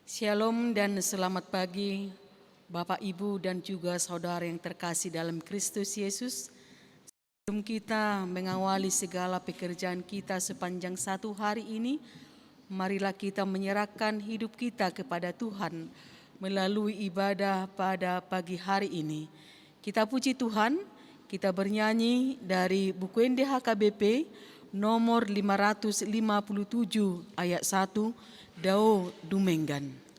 Shalom dan selamat pagi Bapak, Ibu dan juga saudara yang terkasih dalam Kristus Yesus. Sebelum kita mengawali segala pekerjaan kita sepanjang satu hari ini, marilah kita menyerahkan hidup kita kepada Tuhan melalui ibadah pada pagi hari ini. Kita puji Tuhan, kita bernyanyi dari buku NDHKBP nomor 557 ayat 1, Dao Dumenggan.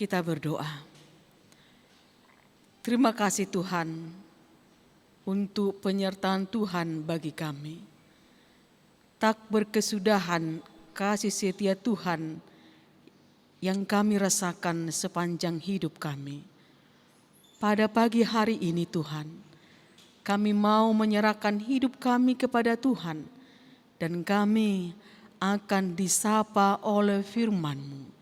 Kita berdoa. Terima kasih Tuhan untuk penyertaan Tuhan bagi kami. Tak berkesudahan kasih setia Tuhan yang kami rasakan sepanjang hidup kami. Pada pagi hari ini Tuhan, kami mau menyerahkan hidup kami kepada Tuhan dan kami akan disapa oleh firman-Mu.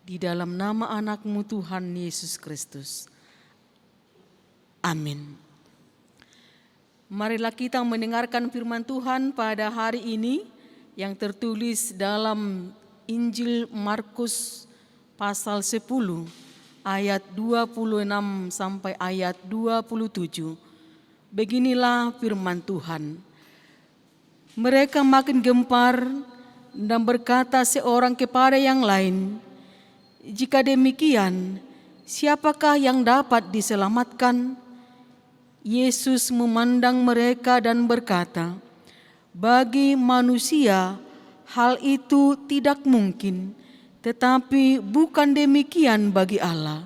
Di dalam nama anak-Mu Tuhan Yesus Kristus. Amin. Marilah kita mendengarkan firman Tuhan pada hari ini yang tertulis dalam Injil Markus pasal 10 ayat 26 sampai ayat 27. Beginilah firman Tuhan. Mereka makin gempar dan berkata seorang kepada yang lain, "Jika demikian, siapakah yang dapat diselamatkan?" Yesus memandang mereka dan berkata, "Bagi manusia hal itu tidak mungkin, tetapi bukan demikian bagi Allah.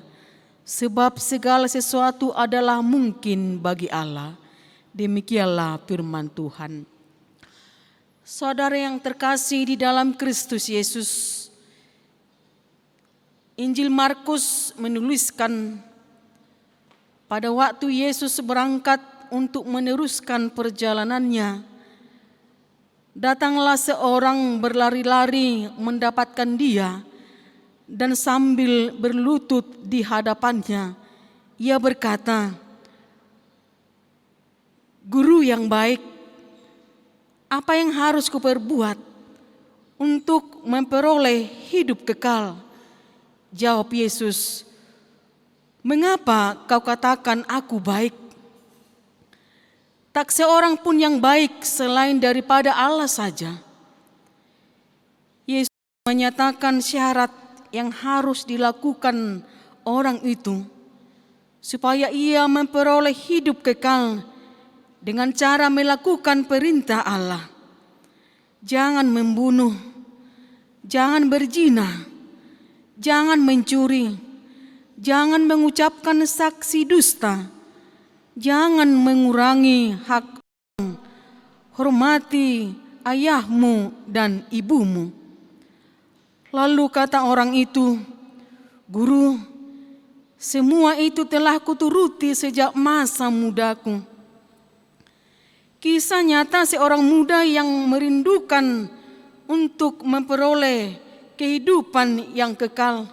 Sebab segala sesuatu adalah mungkin bagi Allah." Demikianlah firman Tuhan. Saudara yang terkasih di dalam Kristus Yesus, Injil Markus menuliskan pada waktu Yesus berangkat untuk meneruskan perjalanannya, datanglah seorang berlari-lari mendapatkan dia dan sambil berlutut di hadapannya, ia berkata, "Guru yang baik, apa yang harus kuperbuat untuk memperoleh hidup kekal?" Jawab Yesus, "Mengapa kau katakan aku baik? Tak seorang pun yang baik selain daripada Allah saja." Yesus menyatakan syarat yang harus dilakukan orang itu supaya ia memperoleh hidup kekal dengan cara melakukan perintah Allah. Jangan membunuh, jangan berzina, jangan mencuri, jangan mengucapkan saksi dusta, jangan mengurangi hak orang, hormati ayahmu dan ibumu. Lalu kata orang itu, "Guru, semua itu telah kuturuti sejak masa mudaku." Kisah nyata seorang muda yang merindukan untuk memperoleh kehidupan yang kekal.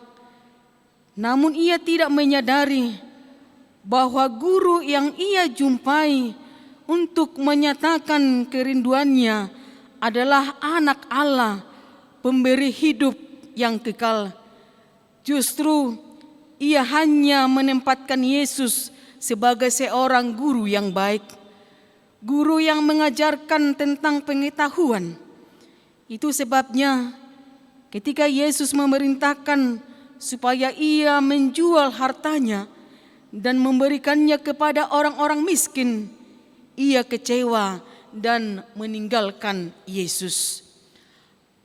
Namun ia tidak menyadari bahwa guru yang ia jumpai untuk menyatakan kerinduannya adalah anak Allah, pemberi hidup yang kekal. Justru ia hanya menempatkan Yesus sebagai seorang guru yang baik, guru yang mengajarkan tentang pengetahuan. Itu sebabnya Ketika Yesus memerintahkan supaya ia menjual hartanya dan memberikannya kepada orang-orang miskin, ia kecewa dan meninggalkan Yesus.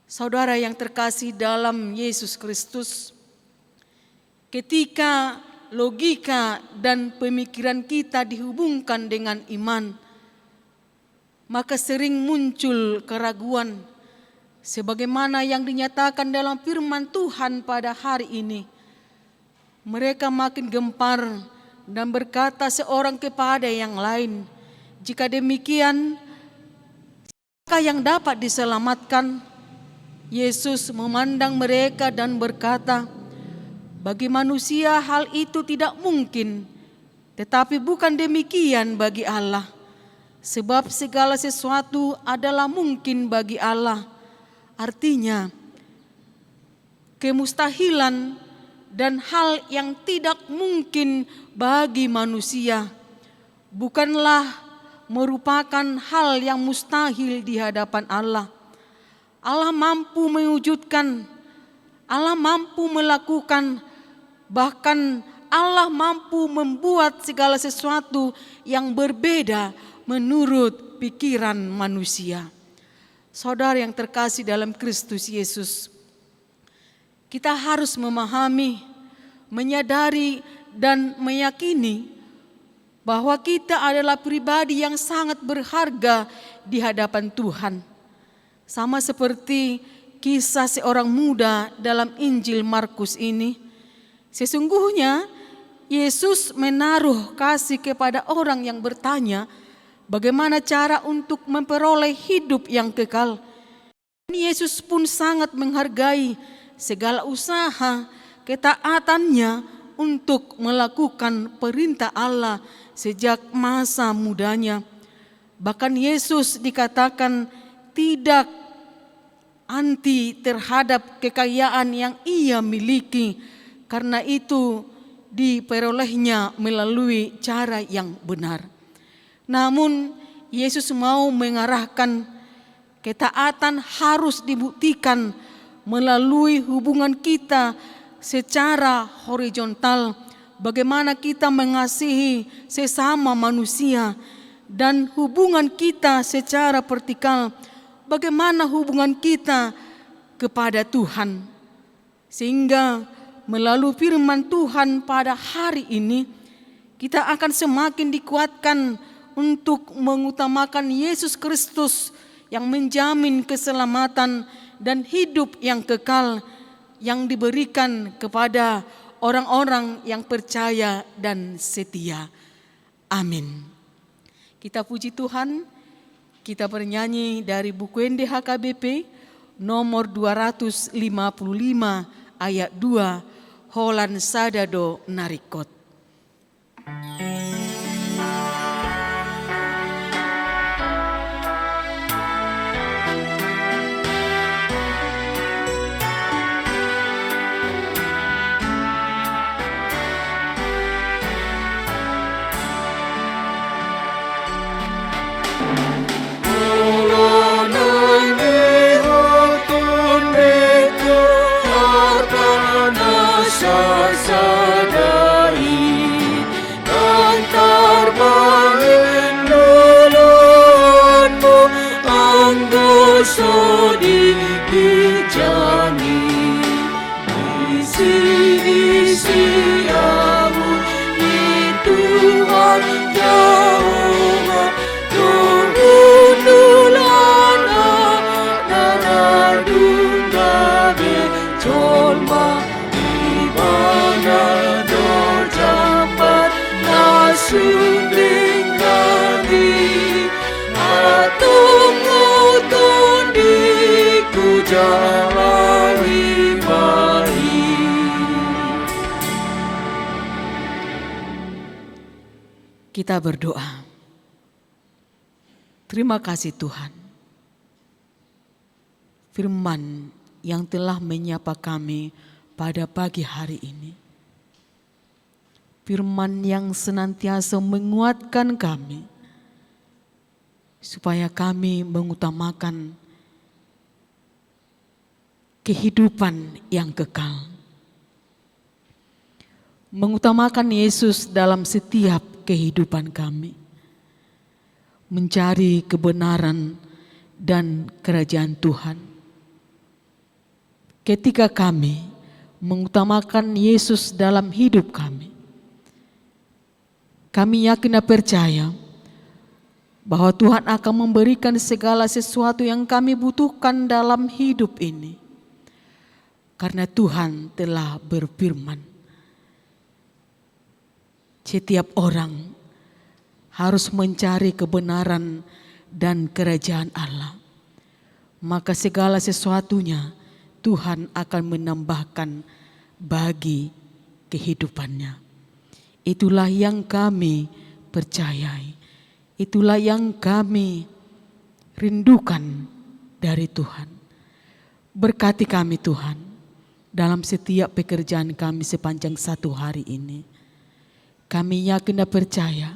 Saudara yang terkasih dalam Yesus Kristus, ketika logika dan pemikiran kita dihubungkan dengan iman, maka sering muncul keraguan, sebagaimana yang dinyatakan dalam firman Tuhan pada hari ini. Mereka makin gempar dan berkata seorang kepada yang lain, "Jika demikian, siapakah yang dapat diselamatkan?" Yesus memandang mereka dan berkata, "Bagi manusia hal itu tidak mungkin, tetapi bukan demikian bagi Allah. Sebab segala sesuatu adalah mungkin bagi Allah." Artinya, kemustahilan dan hal yang tidak mungkin bagi manusia bukanlah merupakan hal yang mustahil di hadapan Allah. Allah mampu mewujudkan, Allah mampu melakukan, bahkan Allah mampu membuat segala sesuatu yang berbeda menurut pikiran manusia. Saudara yang terkasih dalam Kristus Yesus, kita harus memahami, menyadari dan meyakini bahwa kita adalah pribadi yang sangat berharga di hadapan Tuhan. Sama seperti kisah seorang muda dalam Injil Markus ini. Sesungguhnya Yesus menaruh kasih kepada orang yang bertanya bagaimana cara untuk memperoleh hidup yang kekal. Yesus pun sangat menghargai segala usaha ketaatannya untuk melakukan perintah Allah sejak masa mudanya. Bahkan Yesus dikatakan tidak anti terhadap kekayaan yang ia miliki, karena itu diperolehnya melalui cara yang benar. Namun Yesus mau mengarahkan ketaatan harus dibuktikan melalui hubungan kita secara horizontal, bagaimana kita mengasihi sesama manusia, dan hubungan kita secara vertikal, bagaimana hubungan kita kepada Tuhan. Sehingga melalui firman Tuhan pada hari ini, kita akan semakin dikuatkan untuk mengutamakan Yesus Kristus yang menjamin keselamatan dan hidup yang kekal yang diberikan kepada orang-orang yang percaya dan setia. Amin. Kita puji Tuhan, kita bernyanyi dari buku NDHKBP nomor 255 ayat 2, Holan Sadado Narikot. Kita berdoa. Terima kasih Tuhan, firman yang telah menyapa kami pada pagi hari ini. Firman yang senantiasa menguatkan kami, supaya kami mengutamakan kehidupan yang kekal. Mengutamakan Yesus dalam setiap kehidupan kami. Mencari kebenaran dan kerajaan Tuhan. Ketika kami mengutamakan Yesus dalam hidup kami, kami yakin dan percaya bahwa Tuhan akan memberikan segala sesuatu yang kami butuhkan dalam hidup ini. Karena Tuhan telah berfirman, setiap orang harus mencari kebenaran dan kerajaan Allah. Maka segala sesuatunya Tuhan akan menambahkan bagi kehidupannya. Itulah yang kami percayai. Itulah yang kami rindukan dari Tuhan. Berkati kami Tuhan dalam setiap pekerjaan kami sepanjang satu hari ini. Kami yakin dan percaya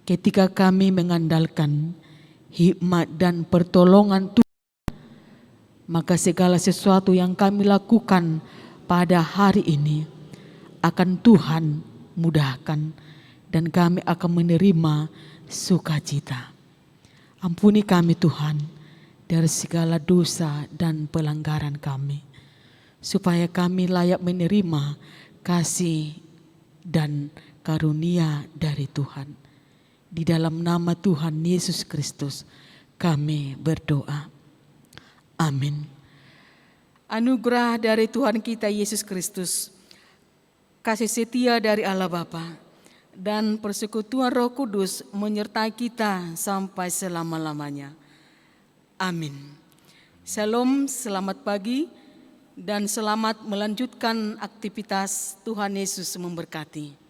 ketika kami mengandalkan hikmat dan pertolongan Tuhan, maka segala sesuatu yang kami lakukan pada hari ini akan Tuhan mudahkan dan kami akan menerima sukacita. Ampuni kami Tuhan dari segala dosa dan pelanggaran kami, supaya kami layak menerima kasih dan karunia dari Tuhan. Di dalam nama Tuhan Yesus Kristus kami berdoa. Amin. Anugerah dari Tuhan kita Yesus Kristus, kasih setia dari Allah Bapa, dan persekutuan Roh Kudus menyertai kita sampai selama-lamanya. Amin. Shalom, selamat pagi, dan selamat melanjutkan aktivitas. Tuhan Yesus memberkati.